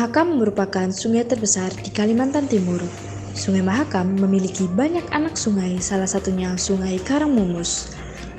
Mahakam merupakan sungai terbesar di Kalimantan Timur. Sungai Mahakam memiliki banyak anak sungai, salah satunya Sungai Karangmumus.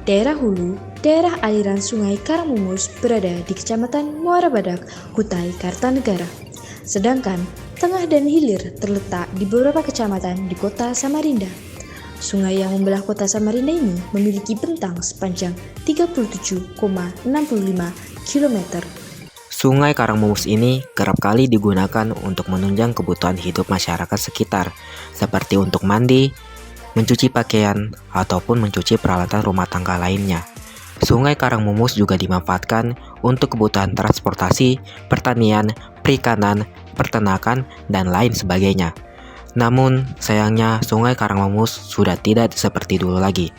Daerah hulu, daerah aliran Sungai Karangmumus berada di Kecamatan Muara Badak, Kutai Kartanegara. Sedangkan tengah dan hilir terletak di beberapa kecamatan di kota Samarinda. Sungai yang membelah kota Samarinda ini memiliki bentang sepanjang 37,65 km. Sungai Karangmumus ini kerap kali digunakan untuk menunjang kebutuhan hidup masyarakat sekitar, seperti untuk mandi, mencuci pakaian, ataupun mencuci peralatan rumah tangga lainnya. Sungai Karangmumus juga dimanfaatkan untuk kebutuhan transportasi, pertanian, perikanan, peternakan, dan lain sebagainya. Namun, sayangnya Sungai Karangmumus sudah tidak seperti dulu lagi.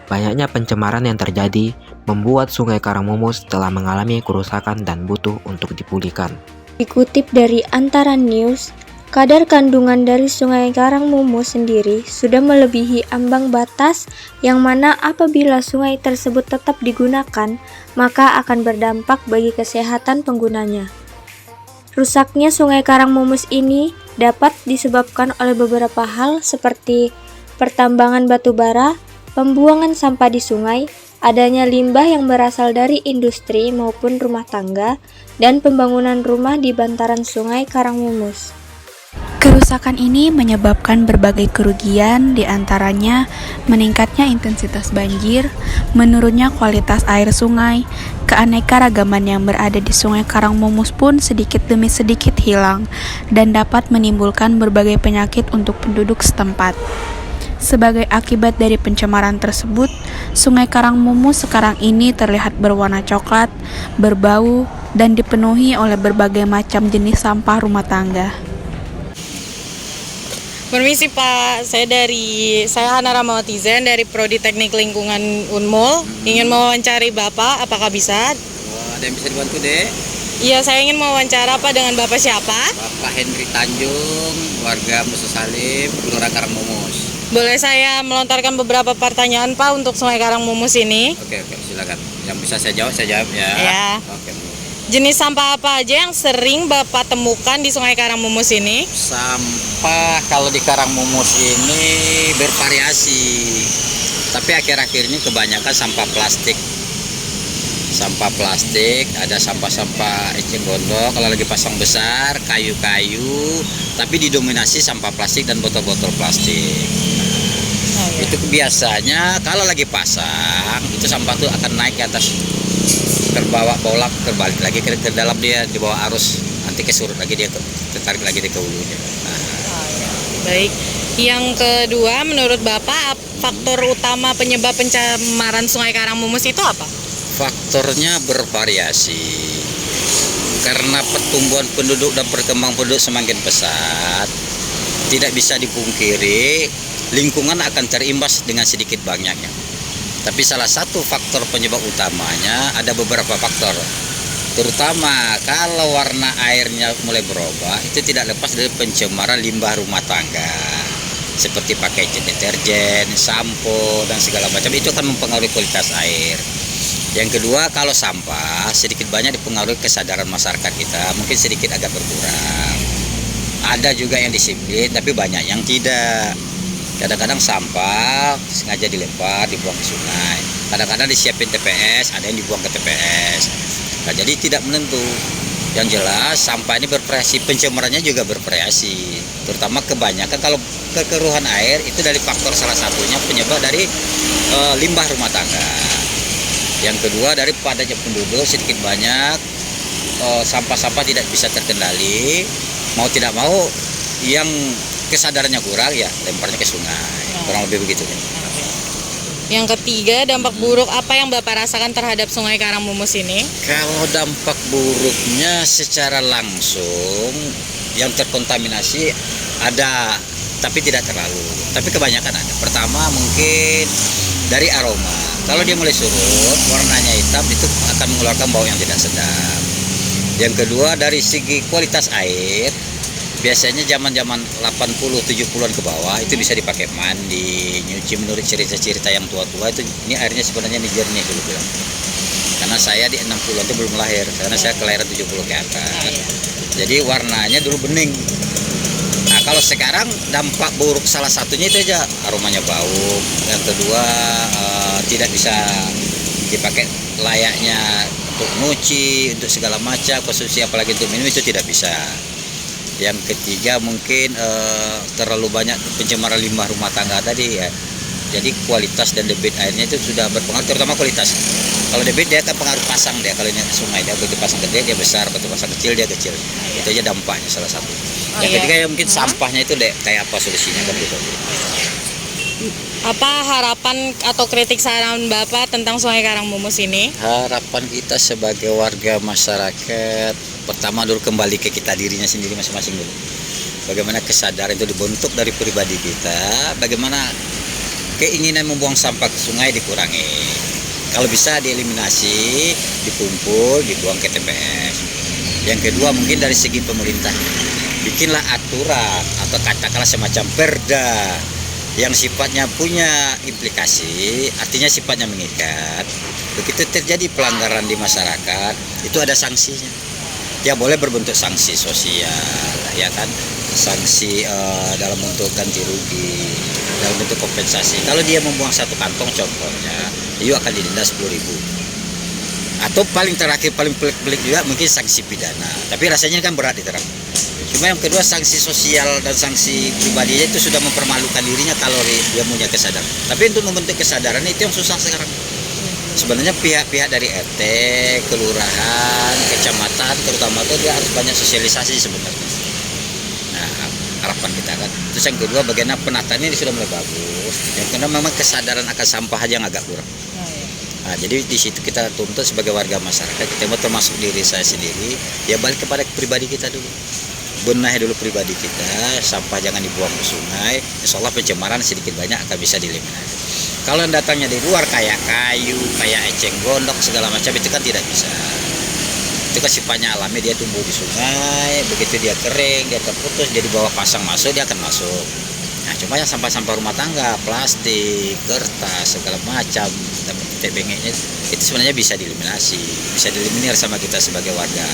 Banyaknya pencemaran yang terjadi membuat Sungai Karangmumus telah mengalami kerusakan dan butuh untuk dipulihkan. Dikutip dari Antara News, kadar kandungan dari Sungai Karangmumus sendiri sudah melebihi ambang batas yang mana apabila sungai tersebut tetap digunakan, maka akan berdampak bagi kesehatan penggunanya. Rusaknya Sungai Karangmumus ini dapat disebabkan oleh beberapa hal seperti pertambangan batu bara, pembuangan sampah di sungai, adanya limbah yang berasal dari industri maupun rumah tangga, dan pembangunan rumah di bantaran Sungai Karangmumus. Kerusakan ini menyebabkan berbagai kerugian, diantaranya meningkatnya intensitas banjir, menurunnya kualitas air sungai, keanekaragaman yang berada di Sungai Karangmumus pun sedikit demi sedikit hilang, dan dapat menimbulkan berbagai penyakit untuk penduduk setempat. Sebagai akibat dari pencemaran tersebut, Sungai Karangmumus sekarang ini terlihat berwarna coklat, berbau, dan dipenuhi oleh berbagai macam jenis sampah rumah tangga. Permisi Pak, saya Hana Rahmawati Zen dari Prodi Teknik Lingkungan Unmul. Ingin mewawancari Bapak, apakah bisa? Ada yang bisa dibantu, Dek? Iya, saya ingin mewawancara Pak dengan Bapak siapa? Bapak Henry Tanjung, warga Musa Salim, Kelurahan Karangmumus. Boleh saya melontarkan beberapa pertanyaan Pak untuk Sungai Karangmumus ini? Oke, silakan. Yang bisa saya jawab ya. Ya. Oke. Jenis sampah apa aja yang sering Bapak temukan di Sungai Karangmumus ini? Sampah kalau di Karangmumus ini bervariasi. Tapi akhir-akhir ini kebanyakan sampah plastik. Sampah plastik, ada sampah-sampah eceng gondok kalau lagi pasang besar, kayu-kayu, tapi didominasi sampah plastik dan botol-botol plastik. Itu biasanya kalau lagi pasang, itu sampah tuh akan naik ke atas, terbawa bolak, terbalik lagi ke dalam, dia di bawah arus, nanti kesurut lagi, dia tertarik lagi di ke hulunya. Baik. Yang kedua, menurut Bapak, faktor utama penyebab pencemaran Sungai Karangmumus itu apa? Faktornya bervariasi. Karena pertumbuhan penduduk dan perkembangan penduduk semakin pesat, tidak bisa dipungkiri lingkungan akan terimbas dengan sedikit banyaknya. Tapi salah satu faktor penyebab utamanya ada beberapa faktor. Terutama kalau warna airnya mulai berubah, itu tidak lepas dari pencemaran limbah rumah tangga. Seperti pakai deterjen, sampo, dan segala macam, itu akan mempengaruhi kualitas air. Yang kedua, kalau sampah sedikit banyak dipengaruhi kesadaran masyarakat kita, mungkin sedikit agak berkurang. Ada juga yang disiplin, tapi banyak yang tidak. Kadang-kadang sampah sengaja dilempar, dibuang ke sungai. Kadang-kadang disiapin TPS, ada yang dibuang ke TPS. Nah, jadi tidak menentu. Yang jelas sampah ini bervariasi, pencemarannya juga bervariasi. Terutama kebanyakan kalau kekeruhan air itu dari faktor salah satunya penyebab dari limbah rumah tangga. Yang kedua, dari padatnya penduduk sedikit banyak, sampah-sampah tidak bisa terkendali. Mau tidak mau, yang kesadarannya kurang ya lemparnya ke sungai. Kurang lebih begitu. Yang ketiga, dampak buruk apa yang Bapak rasakan terhadap Sungai Karangmumus ini? Kalau dampak buruknya secara langsung yang terkontaminasi ada, tapi tidak terlalu. Tapi kebanyakan ada. Pertama mungkin dari aroma. Kalau dia mulai surut, warnanya hitam, itu akan mengeluarkan bau yang tidak sedap. Yang kedua, dari segi kualitas air, biasanya zaman-zaman 80-70-an ke bawah itu bisa dipakai mandi, nyuci, menurut cerita-cerita yang tua-tua itu ini airnya sebenarnya jernih dulu bilang. karena saya di 60 itu belum lahir, karena saya kelahiran 70 ke atas. Jadi warnanya dulu bening. Nah, kalau sekarang dampak buruk salah satunya itu aja, aromanya bau. Yang kedua tidak bisa dipakai layaknya untuk nyuci, untuk segala macam, konsumsi apalagi untuk minum itu tidak bisa. Yang ketiga mungkin terlalu banyak pencemaran limbah rumah tangga tadi ya. Jadi kualitas dan debit airnya itu sudah berpengaruh, terutama kualitas. Kalau debit dia akan pengaruh pasang dia, kalau ini sungai dia begitu pasang gede dia besar, begitu pasang kecil dia kecil. Itu aja dampaknya salah satu. Yang ketiga ya mungkin sampahnya itu deh, kayak apa solusinya kan gitu. Apa harapan atau kritik saran Bapak tentang Sungai Karangmumus ini? Harapan kita sebagai warga masyarakat, pertama dulu kembali ke kita dirinya sendiri masing-masing dulu. Bagaimana kesadaran itu dibentuk dari pribadi kita, bagaimana keinginan membuang sampah ke sungai dikurangi. Kalau bisa dieliminasi, dikumpul, dibuang ke TPS. Yang kedua mungkin dari segi pemerintah, bikinlah aturan atau katakanlah semacam perda yang sifatnya punya implikasi, artinya sifatnya mengikat. Begitu terjadi pelanggaran di masyarakat, itu ada sanksinya. Dia boleh berbentuk sanksi sosial, ya kan? Sanksi dalam bentuk ganti rugi, dalam bentuk kompensasi. Kalau dia membuang satu kantong contohnya, dia akan didenda 10.000. Atau paling terakhir, paling pelik-pelik juga mungkin sanksi pidana. Tapi rasanya kan berat diterapkan. Cuma yang kedua sanksi sosial dan sanksi pribadinya itu sudah mempermalukan dirinya kalau dia punya kesadaran. Tapi untuk membentuk kesadaran itu yang susah sekarang. Sebenarnya pihak-pihak dari RT, kelurahan, kecamatan terutama itu dia harus banyak sosialisasi sebenarnya. Nah, harapan kita kan. Terus yang kedua bagaimana penataan ini sudah mulai bagus. Yang kedua memang kesadaran akan sampah aja yang agak kurang. Nah, jadi di situ kita tuntut sebagai warga masyarakat, kita mau termasuk diri saya sendiri, ya balik kepada pribadi kita dulu. Benahi dulu pribadi kita, sampah jangan dibuang ke sungai, insya Allah pencemaran sedikit banyak akan bisa dieliminasi. Kalau datangnya di luar kayak kayu, kayak eceng gondok, segala macam itu kan tidak bisa. Itu kan sifatnya alami, dia tumbuh di sungai, begitu dia kering, dia terputus, dia dibawa pasang masuk, dia akan masuk. Nah, cuma yang sampah-sampah rumah tangga, plastik, kertas, segala macam, tebengnya itu sebenarnya bisa dieliminasi, bisa dieliminir sama kita sebagai warga.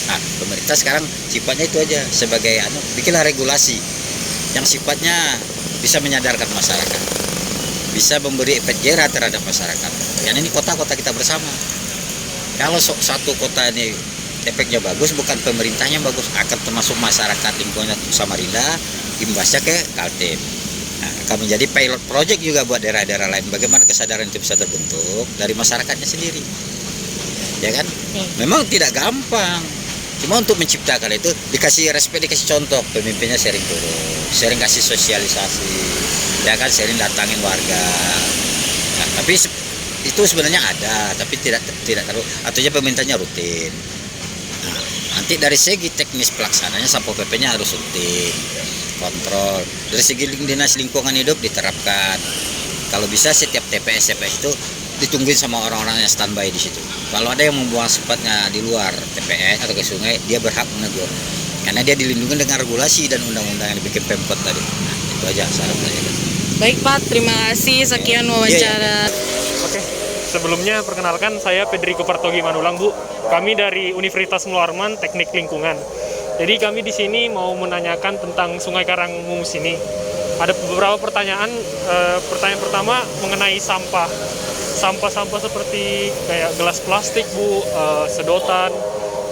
Nah, pemerintah sekarang sifatnya itu aja sebagai bikinlah regulasi yang sifatnya bisa menyadarkan masyarakat, bisa memberi efek jerah terhadap masyarakat. Dan ini kota-kota kita bersama. Kalau satu kota ini efeknya bagus, bukan pemerintahnya bagus, akan termasuk masyarakat lingkungan Samarinda, imbasnya ke Kaltim. Nah, akan menjadi pilot project juga buat daerah-daerah lain. Bagaimana kesadaran itu bisa terbentuk dari masyarakatnya sendiri, ya kan? Memang tidak gampang. Cuma untuk menciptakan itu dikasih respect, dikasih contoh, pemimpinnya sering turun, sering kasih sosialisasi, ya kan, sering datangin warga. Nah, tapi itu sebenarnya ada, tapi tidak terlalu, artinya pemerintahnya rutin. Nah, nanti dari segi teknis pelaksananya Satpol PP-nya harus rutin, kontrol. Dari segi dinas lingkungan hidup diterapkan. Kalau bisa setiap TPS itu ditungguin sama orang-orang yang standby di situ. Kalau ada yang membuang sifatnya di luar TPS atau ke sungai, dia berhak menegur. Karena dia dilindungi dengan regulasi dan undang-undang yang dibikin Pemkot tadi. Nah, itu aja saran saya. Baik Pak, terima kasih. Sekian wawancara. Oke, sebelumnya perkenalkan saya Federico Partogi Manulang, Bu. Kami dari Universitas Mularman Teknik Lingkungan. Jadi kami di sini mau menanyakan tentang Sungai Karangmumus ini. Ada beberapa pertanyaan. Pertanyaan pertama mengenai sampah. Sampah-sampah seperti kayak gelas plastik, Bu, sedotan,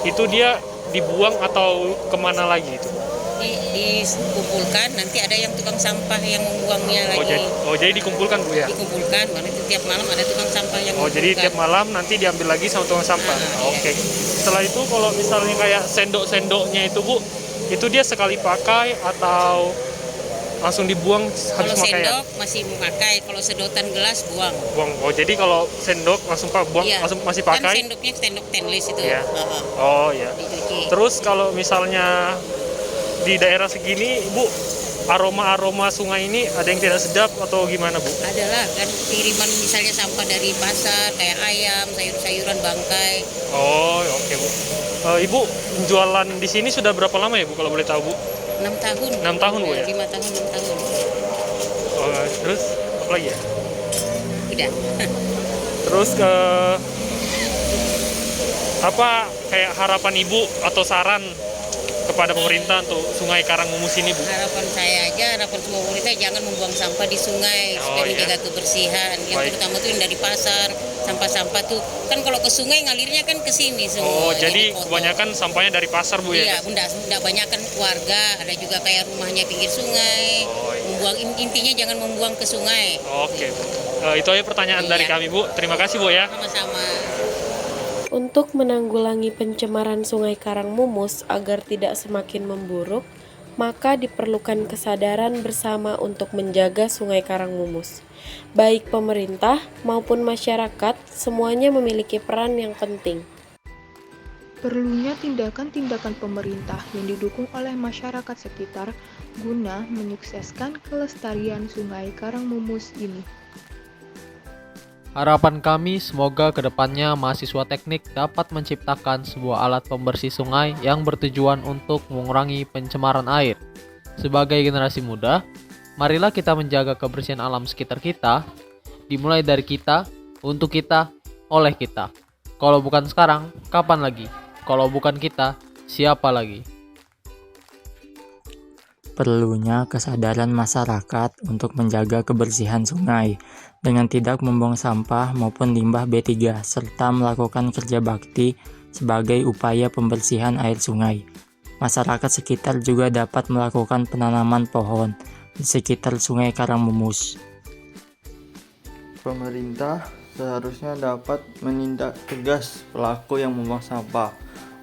itu dia dibuang atau kemana lagi itu? Dikumpulkan, nanti ada yang tukang sampah yang membuangnya lagi. Jadi dikumpulkan, Bu, ya? Dikumpulkan, karena itu tiap malam ada tukang sampah yang mengumpulkan. Jadi tiap malam nanti diambil lagi sama tukang sampah. Oke. Setelah itu kalau misalnya kayak sendok-sendoknya itu, Bu, itu dia sekali pakai atau langsung dibuang habis kalau pakai? Sendok masih memakai, kalau sedotan gelas buang. Jadi kalau sendok langsung buang, Iya. langsung masih pakai? Kan sendoknya sendok stainless itu. Iya. Oh iya. Dicuci. Terus kalau misalnya di daerah segini, Bu, aroma-aroma sungai ini ada yang tidak sedap atau gimana, Bu? Adalah kan kiriman misalnya sampah dari pasar kayak ayam, sayur-sayuran, bangkai. Oh, oke, Bu. Ibu jualan di sini sudah berapa lama ya, Bu, kalau boleh tahu, Bu? 6 tahun. 6 tahun, Bu, ya? 5 tahun, 6 tahun. Terus apa lagi ya? Tidak. Terus Apa kayak harapan Ibu atau saran kepada pemerintah untuk Sungai Karangmumus ini, Bu? Harapan saya aja, harapan semua pemerintah jangan membuang sampah di sungai supaya iya. menjaga kebersihan. Yang Baik. terutama tuh yang dari pasar, sampah-sampah tuh kan kalau ke sungai ngalirnya kan ke sini semua. Oh, jadi kotor. kebanyakan sampahnya dari pasar, Bu, Iya, ya? enggak banyak kan warga, ada juga kayak rumahnya pinggir sungai. Oh, iya. Membuang intinya jangan membuang ke sungai. Oke, Bu. Itu aja pertanyaan dari Iya. kami, Bu. Terima kasih, Bu, ya. Sama-sama. Untuk menanggulangi pencemaran Sungai Karangmumus agar tidak semakin memburuk, maka diperlukan kesadaran bersama untuk menjaga Sungai Karangmumus. Baik pemerintah maupun masyarakat, semuanya memiliki peran yang penting. Perlunya tindakan-tindakan pemerintah yang didukung oleh masyarakat sekitar guna menyukseskan kelestarian Sungai Karangmumus ini. Harapan kami semoga kedepannya mahasiswa teknik dapat menciptakan sebuah alat pembersih sungai yang bertujuan untuk mengurangi pencemaran air. Sebagai generasi muda, marilah kita menjaga kebersihan alam sekitar kita, dimulai dari kita, untuk kita, oleh kita. Kalau bukan sekarang, kapan lagi? Kalau bukan kita, siapa lagi? Perlunya kesadaran masyarakat untuk menjaga kebersihan sungai dengan tidak membuang sampah maupun limbah B3 serta melakukan kerja bakti sebagai upaya pembersihan air sungai. Masyarakat sekitar juga dapat melakukan penanaman pohon di sekitar Sungai Karangmumus. Pemerintah seharusnya dapat menindak tegas pelaku yang membuang sampah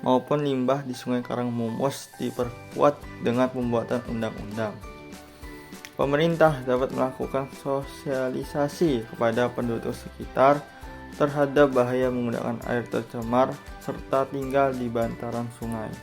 maupun limbah di Sungai Karangmumus diperkuat dengan pembuatan undang-undang. Pemerintah dapat melakukan sosialisasi kepada penduduk sekitar terhadap bahaya menggunakan air tercemar serta tinggal di bantaran sungai.